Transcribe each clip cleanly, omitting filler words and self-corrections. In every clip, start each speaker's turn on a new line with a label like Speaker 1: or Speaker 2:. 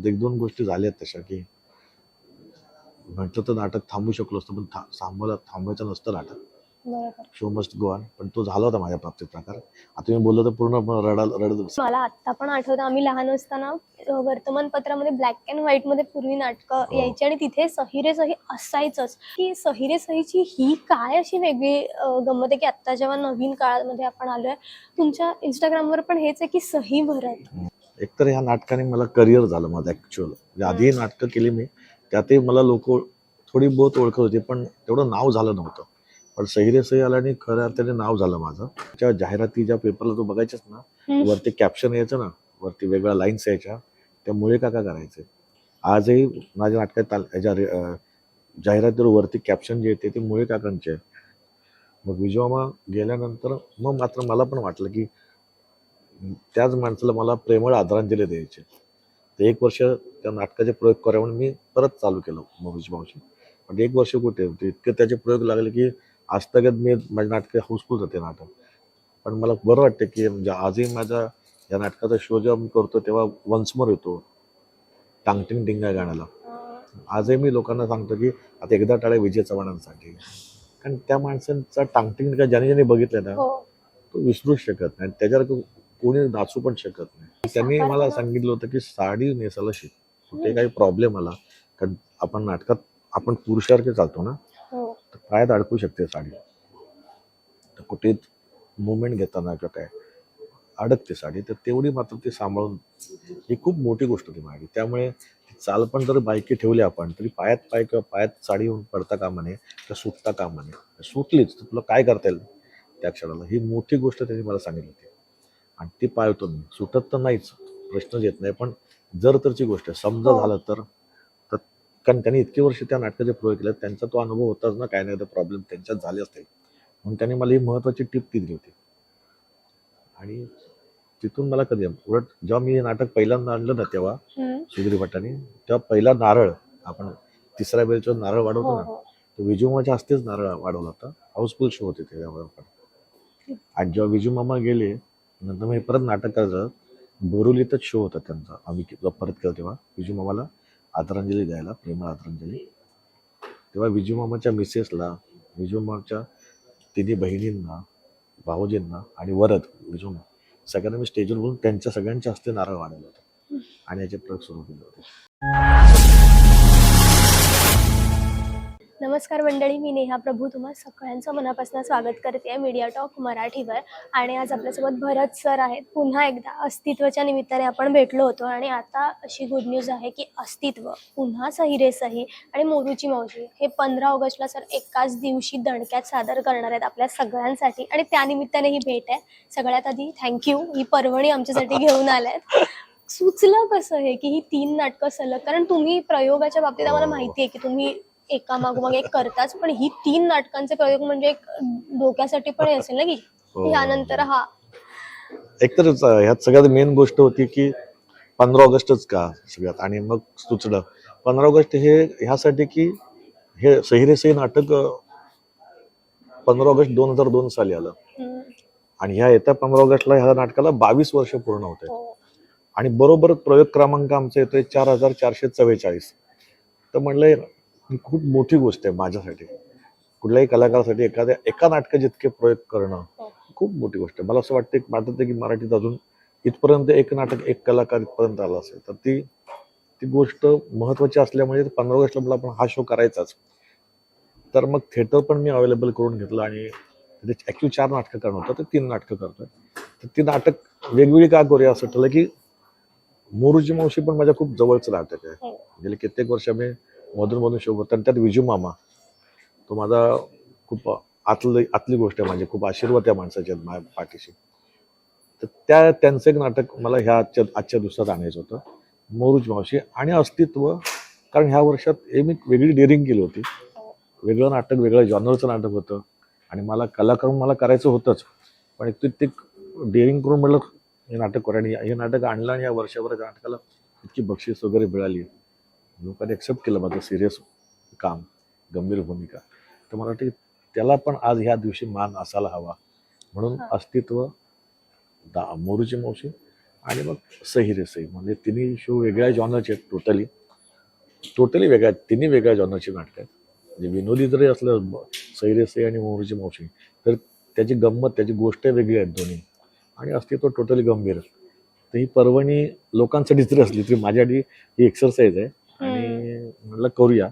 Speaker 1: एक दोन गोष्टी झाल्यात तशा की म्हटलं तर नाटक थांबू शकलो असतो, पण थांबवायचं नसतं नाटक.
Speaker 2: बरोबर.
Speaker 1: Show must go on. पण तो झाला होता माझ्या बाबतीत प्रकार. आता मी बोललो तर पूर्ण रडत बसेल.
Speaker 2: मला आत्ता पण आठवतं आम्ही लहान असताना वर्तमानपत्रामध्ये ब्लॅक अँड व्हाईट मध्ये पूर्वी नाटकं यायची आणि तिथे सही रे सही असायचंच. की सही रे सहीची ही काय अशी वेगळी गंमत आहे की आत्ता जेव्हा नवीन काळामध्ये आपण आलोय तुमच्या इंस्टाग्रामवर पण हेच आहे की सही भरत.
Speaker 1: एकतर ह्या नाटकाने मला करिअर झालं माझं ऍक्च्युअल. म्हणजे आधी नाटकं केली मी, त्यातही मला लोक थोडी बहुत ओळखत होती, पण तेवढं नाव झालं नव्हतं. पण सही रे सही आल्याने खऱ्या अर्थाने नाव झालं माझं. त्या जाहिराती ज्या पेपरला तू बघायच्यास ना, वरती कॅप्शन यायचं ना, वरती वेगळ्या लाईन्स यायच्या, त्या मुळे काका करायचे. आजही माझ्या नाटकात जाहिरातीवर वरती कॅप्शन जे येते ते मुळे काकांचे आहे. मग विजयमामा गेल्यानंतर मग मात्र मला पण वाटलं की त्याच माणसाला मला प्रेमळ आदरांजली द्यायची. ते 1 वर्ष त्या नाटकाचे प्रयोग करा म्हणून मी परत चालू केलं मोहित मावशी. पण 1 वर्ष कुठे होते, इतके त्याचे प्रयोग लागले की आजतागत मी माझ्या नाटकं हाऊसफुल होते नाटक. पण मला बरं वाटतं की म्हणजे आजही माझा या नाटकाचा शो जेव्हा मी करतो तेव्हा वन्स मोर येतो टांगटिंग टिंग या गाण्याला. आजही मी लोकांना सांगतो की आता एकदा टाळ्या विजय चव्हाणांसाठी, कारण त्या माणसांचा टांगटिंग ज्याने ज्याने बघितलं ना तो विसरूच शकत नाही. त्याच्यावर कोणी नाचू पण शकत नाही. त्यांनी मला सांगितलं होतं की साडी नेसायला शिक. कुठे काही प्रॉब्लेम आला, कारण आपण नाटकात आपण पुरुषासारखे चालतो ना, तर पायात अडकू शकते साडी. तर कुठे मुवमेंट घेताना किंवा काय अडकते साडी, तर तेवढी मात्र ती सांभाळून, ही खूप मोठी गोष्ट होती माझी. त्यामुळे चाल पण जर बायकी ठेवली आपण तरी पायात पाय किंवा पायात साडी येऊन पडता कामा नये किंवा सुटता कामा नये. सुटलीच तर तुला काय करता येईल त्या क्षणाला, ही मोठी गोष्ट त्यांनी मला सांगितली होती आणि ती पाळतो मी. सुटत तर नाहीच, प्रश्नच येत नाही, पण जर तरची गोष्ट आहे. समजा झालं तर कारण त्यांनी इतकी वर्ष त्या नाटकाचे प्रयोग केले, त्यांचा तो अनुभव होताच ना, काय नाही प्रॉब्लेम त्यांच्यात झाले असतील, म्हणून त्यांनी मला ही महत्वाची टिप दिली होती. आणि तिथून मला कधी उलट जेव्हा मी हे नाटक पहिल्यांदा आणलं ना तेव्हा सुधीर भटांनी, तेव्हा पहिला नारळ आपण तिसऱ्या वेळेचा नारळ वाढवतो ना, तो विजूमामाच्या हस्तेच नारळ वाढवला होता. हाऊसफुल शो होते त्याच्यावर. आणि जेव्हा विजू मामा गेले नंतर मी परत नाटक करायचं, बोरिवलीतच शो होता त्यांचा. आम्ही परत केलं तेव्हा विजू मामाला आदरांजली द्यायला, प्रेमळ आदरांजली. तेव्हा विजू मामाच्या मिसेसला, विजू मामाच्या तिन्ही बहिणींना, भाऊजींना आणि वरद विजू सगळ्यांना मी स्टेजवर बोलून त्यांच्या सगळ्यांच्या हस्ते नारळ वाढवलं होतं आणि याचे प्रयोग सुरू केले होते.
Speaker 2: नमस्कार मंडळी, मी नेहा प्रभू तुम्हा सगळ्यांचं मनापासून स्वागत करते मीडिया टॉक मराठीवर. आणि आज आपल्यासोबत भरत सर आहेत. पुन्हा एकदा अस्तित्वाच्या निमित्ताने आपण भेटलो होतो आणि आता अशी गुड न्यूज आहे की अस्तित्व पुन्हा सही रे सही आणि मोरूची मावशी हे 15 ऑगस्टला सर एकाच दिवशी दणक्यात सादर करणार आहेत आपल्या सगळ्यांसाठी, आणि त्यानिमित्ताने ही भेट आहे. सगळ्यात आधी थँक्यू, ही पर्वणी आमच्यासाठी घेऊन आल्यात. सुचलं कसं हे की ही 3 नाटकं सलग, कारण तुम्ही प्रयोगाच्या बाबतीत आम्हाला माहिती आहे की तुम्ही एका मागोमाग एक करताच, पण ही 3 नाटकांचे प्रयोग म्हणजे एक डोक्यासाठी पण असेल ना की यानंतर हा
Speaker 1: एकतर ह्यात सगळ्यात मेन गोष्ट होती की 15 ऑगस्टच का सगळ्यात, आणि मग सुचलं 15 ऑगस्ट हे ह्यासाठी की हे सही रे सही नाटक 15 ऑगस्ट 2002 साली आलं आणि ह्या येत्या 15 ऑगस्टला ह्या नाटकाला 22 वर्ष पूर्ण होते. आणि बरोबर प्रयोग क्रमांक आमचा येतोय 4444. तर म्हणलं ही खूप मोठी गोष्ट आहे माझ्यासाठी, कुठल्याही कलाकारासाठी एका नाटकात जितके प्रयोग करणं खूप मोठी गोष्ट आहे. मला असं वाटतं की मराठीत अजून इथपर्यंत एक नाटक एक कलाकार इथपर्यंत आला असेल, तर ती गोष्ट महत्वाची असल्यामुळे 15 ऑगस्टला मला पण हा शो करायचाच. तर मग थिएटर पण मी अवेलेबल करून घेतलं आणि ऍक्च्युली 4 नाटकं करणं होतं, तर 3 नाटकं करतोय. तर ती नाटक वेगवेगळी का करूया असं ठरलं की मोरूची मावशी पण माझ्या खूप जवळचं नाटक आहे. गेले कित्येक वर्ष मी मधून शो करतो, आणि त्यात विजू मामा तो माझा खूप आतली गोष्ट आहे, माझी खूप आशीर्वाद त्या माणसाचे आहेत माझ्या पाठीशी. तर त्यांचं एक नाटक मला ह्या आजच्या दिवसात आणायचं होतं, मोरूची मावशी आणि अस्तित्व. कारण ह्या वर्षात मी वेगळी डेअरिंग केली होती, वेगळं नाटक, वेगळं जॉनरचं नाटक होतं आणि मला कलाकारून करायचं होतंच, पण ते डेअरिंग करून म्हटलं हे नाटक करा. आणि हे नाटक आणलं आणि या वर्षभराच्या नाटकाला इतकी बक्षीस वगैरे मिळाली, लोकांनी एक्सेप्ट केलं माझं सिरियस काम, गंभीर भूमिका. तर मला वाटतं त्याला पण आज ह्या दिवशी मान असायला हवा, म्हणून अस्तित्व, मोरूची मावशी आणि मग सही रे सही म्हणजे तिन्ही शो वेगळ्या जॉनरचे आहेत. टोटली वेगळ्या आहेत. तिन्ही वेगळ्या जॉनरची नाटकं आहेत. म्हणजे विनोदी जरी असलं सही रे सही आणि मोरूची मावशी, तर त्याची गंमत त्याची गोष्ट वेगळी आहेत दोन्ही, आणि अस्तित्व टोटली गंभीर आहे. तर ही पर्वणी लोकांसाठी जरी असली तरी माझ्यासाठी ही एक्सरसाइज आहे. आणि म्हणलं करूया,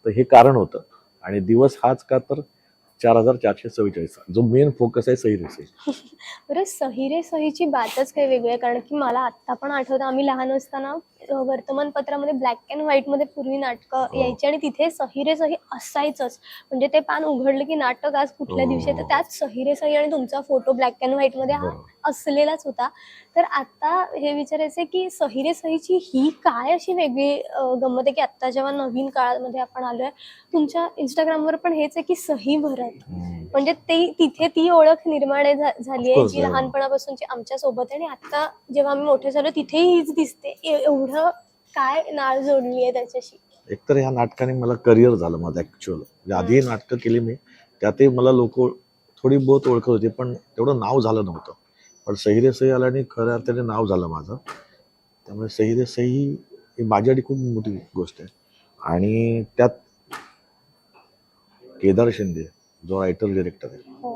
Speaker 1: तर हे कारण होतं. आणि दिवस हाच का, तर 4444 जो मेन फोकस आहे सही रे सही.
Speaker 2: बरं, सही रे सहीची बातच काही वेगळी आहे. कारण की मला आत्ता पण आठवतं, आम्ही लहान असताना वर्तमानपत्रामध्ये ब्लॅक अँड व्हाईटमध्ये पूर्वी नाटकं
Speaker 1: हो.
Speaker 2: यायची आणि तिथे सही रे सही असायचंच. म्हणजे ते पान उघडलं की नाटक आज कुठल्या दिवशी आहे, तर त्यात सही रे सही आणि तुमचा फोटो ब्लॅक अँड व्हाईटमध्ये हा
Speaker 1: बरोबर.
Speaker 2: असलेलाच होता. तर आता हे विचारायचं आहे की सही रे सहीची ही काय अशी वेगळी गंमत आहे की आत्ता जेव्हा नवीन काळामध्ये आपण आलोय, तुमच्या इंस्टाग्रामवर पण हेच आहे की सही भरत. म्हणजे तिथे ती ओळख निर्माण झाली आहे
Speaker 1: Of course,
Speaker 2: जी
Speaker 1: आहे.
Speaker 2: लहानपणापासूनची आमच्या सोबत आहे. आणि आता जेव्हा आम्ही मोठे झालो तिथेही हीच दिसते. एवढं काय नाळ जोडली आहे त्याच्याशी.
Speaker 1: एकतर ह्या नाटकाने मला करिअर झालं माझं ऍक्च्युअल. म्हणजे आधीही नाटकं केली मी, त्यातही मला लोक थोडी बहुत ओळखत होती, पण तेवढं नाव झालं नव्हतं. पण सही रे सही आल्याने खऱ्या अर्थाने नाव झालं माझं. त्यामुळे सही रे सही ही माझ्यासाठी खूप मोठी गोष्ट आहे. आणि त्यात केदार शिंदे जो रायटर डिरेक्टर आहे,
Speaker 2: हो.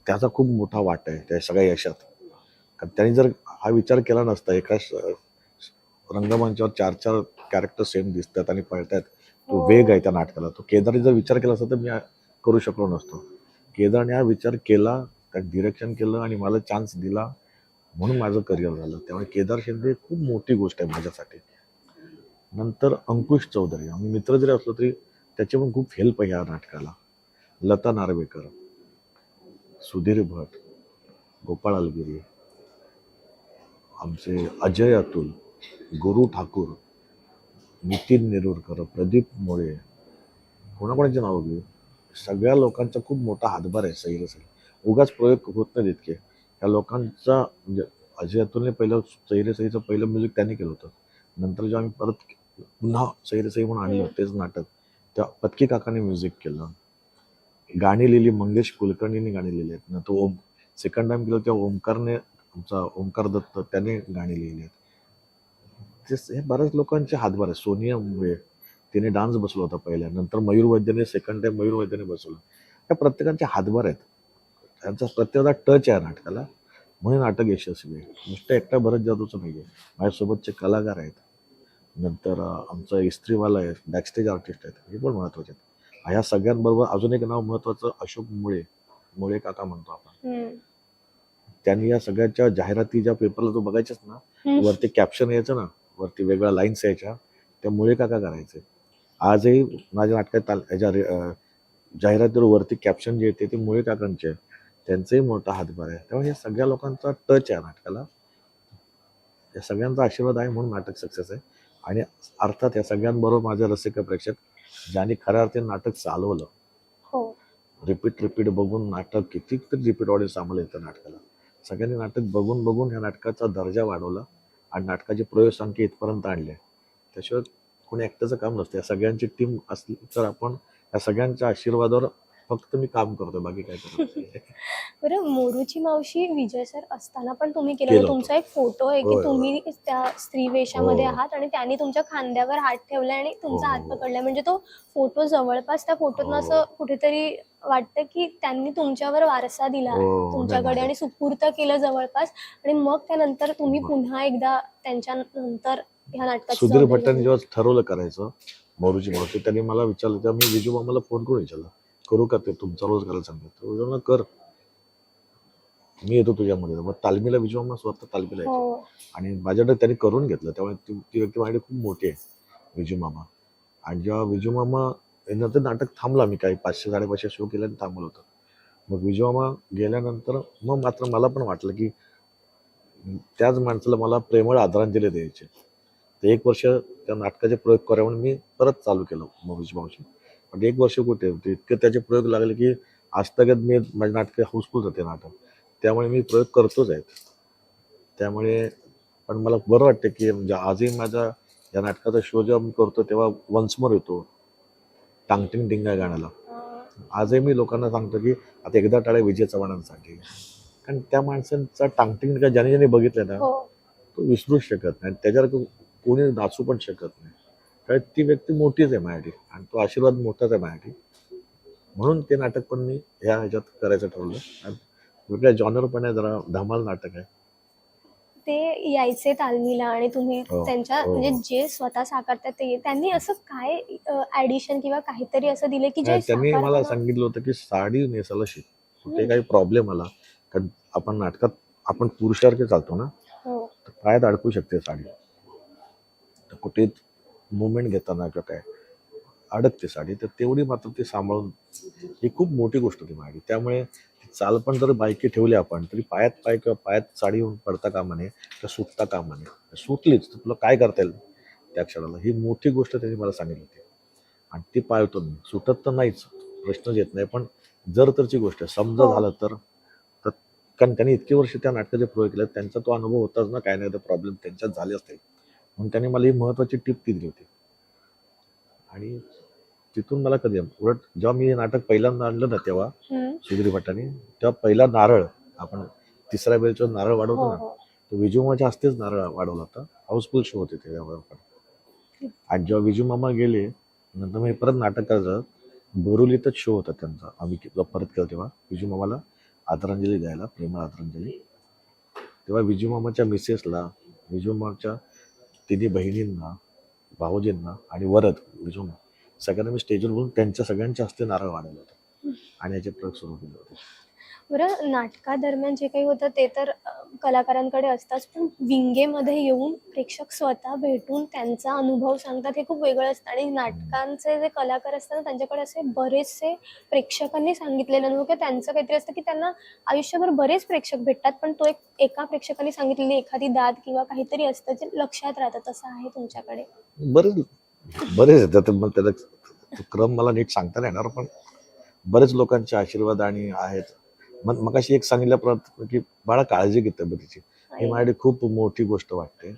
Speaker 1: त्याचा खूप मोठा वाटा आहे त्या सगळ्या यशात. कारण त्यांनी जर हा विचार केला नसता, एका रंगमंचावर 4-4 कॅरेक्टर सेम दिसतात आणि पळतात, तो वेग आहे त्या नाटकाला, तो केदारने जर विचार केला असता तर मी करू शकलो नसतो. केदारने हा विचार केला, त्यात डिरेक्शन केलं आणि मला चान्स दिला, म्हणून माझं करिअर झालं. त्यामुळे केदार शिंदे खूप मोठी गोष्ट आहे माझ्यासाठी. नंतर अंकुश चौधरी, आम्ही मित्र जरी असलो तरी त्याची पण खूप हेल्प आहे या नाटकाला. लता नार्वेकर, सुधीर भट, गोपाळ अलगिरी, आमचे अजय अतुल, गुरु ठाकूर, नितीन नेरुरकर, प्रदीप मोरे, कोणाकोणाचे नाव घेऊ, सगळ्या लोकांचा खूप मोठा हातभार आहे सही रे सही. उगाच प्रयोग होत नाही तितके. या लोकांचा म्हणजे अजय अतुलने पहिलं सही रे सहीचं पहिलं म्युझिक त्यांनी केलं होतं. नंतर जेव्हा आम्ही परत पुन्हा सही रे सही म्हणून आणलं तेच नाटक, तेव्हा पत्की काकाने म्युझिक केलं. गाणी लिहिली मंगेश कुलकर्णींनी गाणी लिहिली आहेत. नंतर सेकंड टाइम केलं तेव्हा ओमकारने, आमचा ओमकार दत्त, त्याने गाणी लिहिली आहेत. हे बऱ्याच लोकांचे हातभार आहे. सोनिया मुळे तिने डान्स बसवला होता पहिल्या, नंतर मयूर वैद्यने सेकंड टाइम मयूर वैद्यने बसवलं. त्या प्रत्येकांचे हातभार आहेत, त्यांचा प्रत्येकाचा टच आहे नाटकाला, म्हणून नाटक यशस्वी आहे. नुसतं एकटा भरत जाधवचं नाही आहे, माझ्यासोबतचे कलाकार आहेत. नंतर आमचा इस्त्रीवाला आहे, बॅकस्टेज आर्टिस्ट आहेत, हे पण महत्वाचे आहेत. ह्या सगळ्यांबरोबर अजून एक नाव महत्वाचं, अशोक मुळे काका म्हणतो आपण. त्यांनी या सगळ्याच्या जाहिराती ज्या पेपरला तो बघायच्याच ना, वरती कॅप्शन यायचं ना, वरती वेगळ्या लाईन्स यायच्या, त्या मुळे काका करायचे. आजही माझ्या नाटकात जाहिरातीवर वरती कॅप्शन जे येते ते मुळे काकांचे आहे. त्यांचाही मोठा हातभार आहे. त्यामुळे या सगळ्या लोकांचा टच आहे नाटकाला. या सगळ्यांचा आशीर्वाद आहे म्हणून नाटक सक्सेस आहे. आणि अर्थात या सगळ्यांबरोबर माझे रसिक प्रेक्षक, ज्यांनी खऱ्या अर्थाने नाटक चालवलं.
Speaker 2: हो.
Speaker 1: रिपीट बघून नाटक, कितीतरी रिपीट ऑडियन्स आम्हाला येतं नाटकाला. सगळ्यांनी नाटक बघून ह्या नाटकाचा दर्जा वाढवला आणि नाटकाची प्रयोग संख्या इथपर्यंत आणले. त्याशिवाय कोणी ऍक्टरचं काम नसतं. या सगळ्यांची टीम असली तर आपण या सगळ्यांच्या आशीर्वादावर फक्त मी काम करतोय, बाकी काय करतो.
Speaker 2: बरं, मोरूची मावशी विजय सर असताना पण तुम्ही केलं
Speaker 1: केलं
Speaker 2: होतं. तुमचा एक फोटो आहे की
Speaker 1: होय,
Speaker 2: तुम्ही त्या स्त्री वेशामध्ये
Speaker 1: हो.
Speaker 2: आहात आणि त्यांनी तुमच्या खांद्यावर हात ठेवलाय आणि तुमचा हात
Speaker 1: हो.
Speaker 2: पकडलाय. म्हणजे तो फोटो जवळपास, त्या फोटोतनं
Speaker 1: हो.
Speaker 2: असं कुठेतरी वाटतं की त्यांनी तुमच्यावर वारसा दिला
Speaker 1: हो,
Speaker 2: तुमच्याकडे
Speaker 1: नाही.
Speaker 2: आणि सुपूर्त केलं जवळपास. आणि मग त्यानंतर तुम्ही पुन्हा एकदा त्यांच्या नंतर ह्या नाटकाची
Speaker 1: सुधीर
Speaker 2: जबाबदारी
Speaker 1: भट्टांनी
Speaker 2: घेतली.
Speaker 1: जेव्हा ठरवलं करायचं मोरूची मावशी, त्यांनी मला विचारलं, तेव्हा मी विजू मामाला फोन करून विचारलं, करू का ते, तुमचा रोज करायला सांगितलं. तो विजू कर, मी येतो तुझ्यामध्ये. मग तालमीला विजू मामा स्वतः तालमीला यायचे.
Speaker 2: हो.
Speaker 1: आणि माझ्याकडे त्यांनी करून घेतलं. त्यामुळे ती व्यक्ती माझ्याकडे खूप मोठी आहे, विजू मामा. आणि जेव्हा विजू मामा नंतर नाटक थांबलं, आम्ही काही 500-550 शो केल्याने थांबलं होतं. मग विजू मामा गेल्यानंतर मग मात्र मला पण वाटलं की त्याच माणसाला मला प्रेमळ आदरांजली द्यायची. ते 1 वर्ष त्या नाटकाचे प्रयोग करा म्हणून मी परत चालू केलं मोरूची मावशी. पण 1 वर्ष कुठे, इतके त्याचे प्रयोग लागले की आजतागत मी माझ्या नाटक हाऊसफुल होते नाटक, त्यामुळे मी प्रयोग करतोच आहेत. त्यामुळे पण मला बरं वाटतं की म्हणजे आजही माझ्या या नाटकाचा शो जेव्हा मी करतो तेव्हा वन्स मोर येतो टांगटिंग टिंगा गाण्याला. आजही मी लोकांना सांगतो की आता एकदा टाळ्या विजय चव्हाणांसाठी, कारण त्या माणसांचा टांगटिंग टिंगा ज्याने बघितलं ना,
Speaker 2: हो.
Speaker 1: तो विसरूच शकत नाही. त्याच्यावर कोणी नाचू पण शकत नाही. कारण ती व्यक्ती मोठीच आहे माझ्यासाठी आणि तो आशीर्वाद मोठाच आहे माझ्यासाठी. म्हणून ते नाटक पण मी ह्या ह्याच्यात करायचं ठरवलं. आणि वेगळ्या जॉनर पण आहे, जरा धमाल नाटक आहे.
Speaker 2: ते यायचे तालमीला आणि तुम्ही
Speaker 1: हो,
Speaker 2: त्यांच्या
Speaker 1: हो,
Speaker 2: म्हणजे
Speaker 1: हो.
Speaker 2: जे स्वतः साकारतात ते त्यांनी असं काय ऍडिशन किंवा काहीतरी असं दिलं की जे
Speaker 1: नाही, त्यांनी मला
Speaker 2: साकारताना
Speaker 1: सांगितलं होतं की साडी नेसायला शिक. कुठे
Speaker 2: हम्म,
Speaker 1: काही प्रॉब्लेम आला, कारण आपण नाटकात आपण पुरुषासारखे चालतो ना,
Speaker 2: हो
Speaker 1: तर पायात अडकू शकते साडी. तर कुठे मुवमेंट घेताना किंवा काय अडकते साडी, तर तेवढी मात्र ती सांभाळून, ही खूप मोठी गोष्ट होती माझी. त्यामुळे ती चाल पण जर बायकी ठेवली आपण, तरी पायात पाय किंवा पायात साडी येऊन पडता कामा नये किंवा सुटता कामा नये. सुटलीच तर तुला काय करता येईल त्या क्षणाला, ही मोठी गोष्ट त्यांनी मला सांगितली होती आणि ती पाळतो मी. सुटत तर नाहीच, प्रश्नच येत नाही, पण जर तरची गोष्ट आहे. समजा
Speaker 2: हो
Speaker 1: झालं तर तर कारण त्यांनी इतकी वर्ष त्या नाटकाचे प्रयोग केले, त्यांचा तो अनुभव होताच ना, काय नाही तर प्रॉब्लेम त्यांच्यात झाले असतील. म्हणून त्यांनी मला ही महत्वाची टीप दिली होती. आणि तिथून मला कधी उलट जेव्हा मी हे नाटक पहिल्यांदा आणलं ना, तेव्हा
Speaker 2: हम्म,
Speaker 1: सुधीर भटांनी, तेव्हा पहिला नारळ आपण तिसऱ्या बेलचा नारळ वाढवतो
Speaker 2: हो
Speaker 1: ना,
Speaker 2: हो
Speaker 1: तो विजू मामाच्या हस्तेच नारळ वाढवला होता. हाऊसफुल शो होते ते त्यावर पण. आणि जेव्हा विजू मामा गेले, नंतर मी परत नाटक करायचं, बोरिवलीतच शो होता त्यांचा. आम्ही परत केलं तेव्हा विजू मामाला आदरांजली द्यायला, प्रेमळ आदरांजली. तेव्हा विजू मामाच्या मिसेसला, विजू मामाच्या तिन्ही बहिणींना, भाऊजींना आणि वरद विजू मामा सगळ्यांना मी स्टेजवर बोलून त्यांच्या सगळ्यांच्या हस्ते नारळ वाढवलं होतं आणि याचे प्रयोग सुरू केले होते.
Speaker 2: बरं नाटकादरम्यान जे काही होतं ते तर कलाकारांकडे असताच पण विंगेमध्ये येऊन प्रेक्षक स्वतः भेटून त्यांचा अनुभव सांगतात हे खूप वेगळं असतं आणि नाटकांचे जे कलाकार असतात त्यांच्याकडे असे बरेचसे प्रेक्षकांनी सांगितलेले अनुभव किंवा त्यांचं काहीतरी असतं की त्यांना आयुष्यभर बरेच प्रेक्षक भेटतात पण तो एक एका प्रेक्षकाने सांगितलेली एखादी दाद किंवा काहीतरी असतं जे लक्षात राहतं. तसं आहे तुमच्याकडे?
Speaker 1: बरेच बरेच येतात, मग त्याचा तो क्रम मला नीट सांगता नाही येणार, पण बरेच लोकांचे आशीर्वाद आणि आहेत. मग मगाशी एक सांगितल्याप्रमाणे की बाळा काळजी घे तब्येतीची, ही
Speaker 2: आणि
Speaker 1: माझ्यासाठी खूप मोठी गोष्ट वाटते.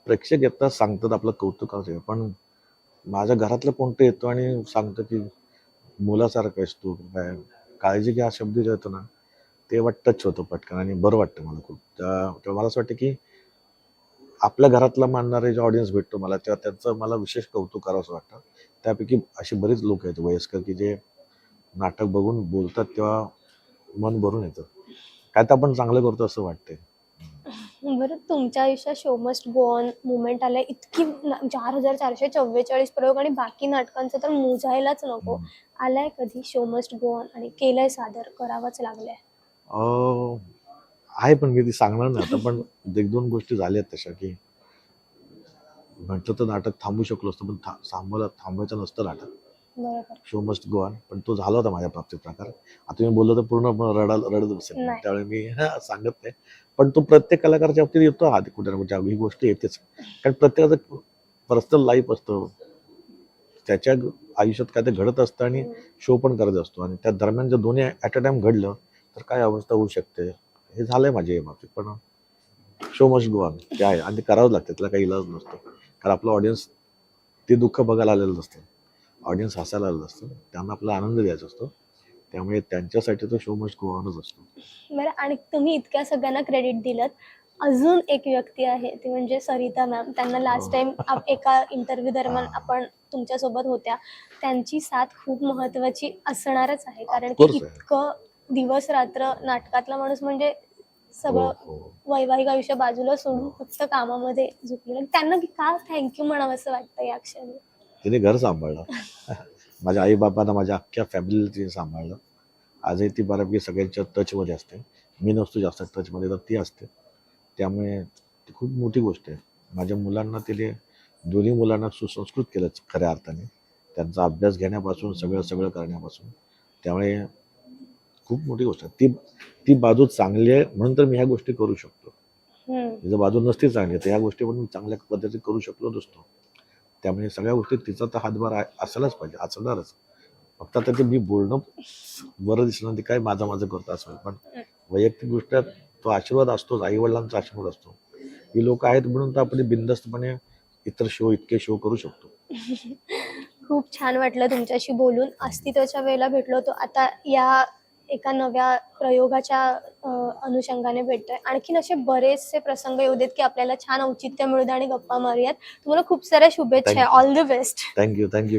Speaker 1: प्रेक्षक येतात, सांगतात आपलं कौतुक आहे, पण माझ्या घरातलं कोणतं येतो आणि सांगतं की मुलासारखं आहेस तू, काय काळजी घ्या, हा शब्द जो येतो ना, तेव्हा टच होतं पटकन आणि बरं वाटतं मला खूप. तेव्हा मला असं वाटतं की आपल्या घरातला मानणारे जे ऑडियन्स भेटतो मला, तेव्हा त्यांचं मला विशेष कौतुक करावं असं वाटतं. त्यापैकी अशी बरीच लोक आहेत वयस्कर की जे नाटक बघून बोलतात तेव्हा मन भरून येतं. काय तर आपण चांगलं करतो असं वाटतंय.
Speaker 2: बरं तुमच्या आयुष्यात show must go on movement आलंय इतकी 4444 प्रयोग आणि बाकी नाटकांचं तर मोजायलाच नको. आलाय कधी शो मस्ट गो ऑन आणि केलंय सादर करावंच लागलंय?
Speaker 1: अं, आहे, पण मी ती सांगणार नाही आता. पण एक दोन गोष्टी झाल्यात तशा की म्हटलं तर नाटक थांबू शकलो असतो, पण थांबायचं नसतं नाटक.
Speaker 2: बरोबर.
Speaker 1: शो मस्ट गो ऑन, पण तो झाला होता माझ्या बाबतीत प्रकार. आता मी बोललो तर पूर्ण रडत बसेल मी.
Speaker 2: नाही.
Speaker 1: त्यावेळी मी सांगत नाही. पण तो प्रत्येक कलाकाराच्या बाबतीत येतो, हा कुठे ना कुठे ही गोष्ट येतेच. कारण प्रत्येकाचं पर्सनल लाईफ असतं, त्याच्या आयुष्यात काय ते घडत असतं आणि शो पण करत असतो, आणि त्या दरम्यान जर दोन्ही ॲट अ टाइम घडलं तर काय अवस्था होऊ शकते. हे झालंय माझ्या बाबतीत. पण शो मस्ट गो ऑन ते आहे आणि ते करावंच लागतं, त्याला काही इलाज नसतो. कारण आपलं ऑडियन्स ते दुःख बघायला आलेलं नसतं, ऑडियन्स हसायला आलेलं असतं, त्यांना आपला आनंद द्यायचा असतो. त्यामुळे त्यांच्यासाठी तो शो मस्ट गो ऑनच असतो.
Speaker 2: बरं आणि तुम्ही इतक्या सगळ्यांना क्रेडिट दिलं. अजून एक व्यक्ती आहे ती म्हणजे सरिता मॅम. त्यांना लास्ट टाइम एका इंटरव्ह्यू दरम्यान आपण तुमच्यासोबत होत्या. त्यांची साथ खूप महत्वाची असणारच आहे कारण की
Speaker 1: ऑफकोर्स आहे.
Speaker 2: इतकं दिवस रात्र नाटकातला माणूस म्हणजे
Speaker 1: हो,
Speaker 2: सगळं
Speaker 1: हो.
Speaker 2: वैवाहिक आयुष्य बाजूला सोडून फक्त कामामध्ये झुकलेलं. त्यांना का थँक्यू म्हणावं असं वाटतं या क्षणी?
Speaker 1: तिने घर सांभाळलं. माझ्या आई बाबांना, माझ्या अख्ख्या फॅमिलीला तिने सांभाळलं. आजही ती बऱ्यापैकी सगळ्यांच्या टचमध्ये असते. मी नसतो जास्त टचमध्ये, तर ती असते. त्यामुळे ती खूप मोठी गोष्ट आहे. माझ्या मुलांना तिने, दोन्ही मुलांना सुसंस्कृत केलं खऱ्या अर्थाने, त्यांचा अभ्यास घेण्यापासून सगळं सगळं करण्यापासून. त्यामुळे खूप मोठी गोष्ट आहे. ती ती बाजू चांगली आहे म्हणून तर मी ह्या गोष्टी करू शकतो. जर बाजू नसती चांगली तर ह्या गोष्टी पण मी चांगल्या पद्धतीने करू शकलो नसतो. त्यामुळे सगळ्या गोष्टीत तिचा तर हातभार असायलाच पाहिजे, असणारच. फक्त आता ते मी बोलणं बरं दिसणं ते काय माझं माझं करतो असं, पण वैयक्तिक दृष्ट्या तो आशीर्वाद असतोच, आई वडिलांचा आशीर्वाद असतो. ही लोक आहेत म्हणून तर आपण बिनधास्तपणे इतर शो, इतके शो करू शकतो.
Speaker 2: खूप छान वाटलं तुमच्याशी बोलून. अस्तित्वाच्या वेळेला भेटलो होतो. आता या एका नव्या प्रयोगाच्या अनुषंगाने भेटतोय. आणखीन असे बरेचसे प्रसंग येऊ देत की आपल्याला छान औचित्य मिळू दे आणि गप्पा मारूयात. तुम्हाला खूप साऱ्या शुभेच्छा.
Speaker 1: Thank you.
Speaker 2: All the best.
Speaker 1: Thank you.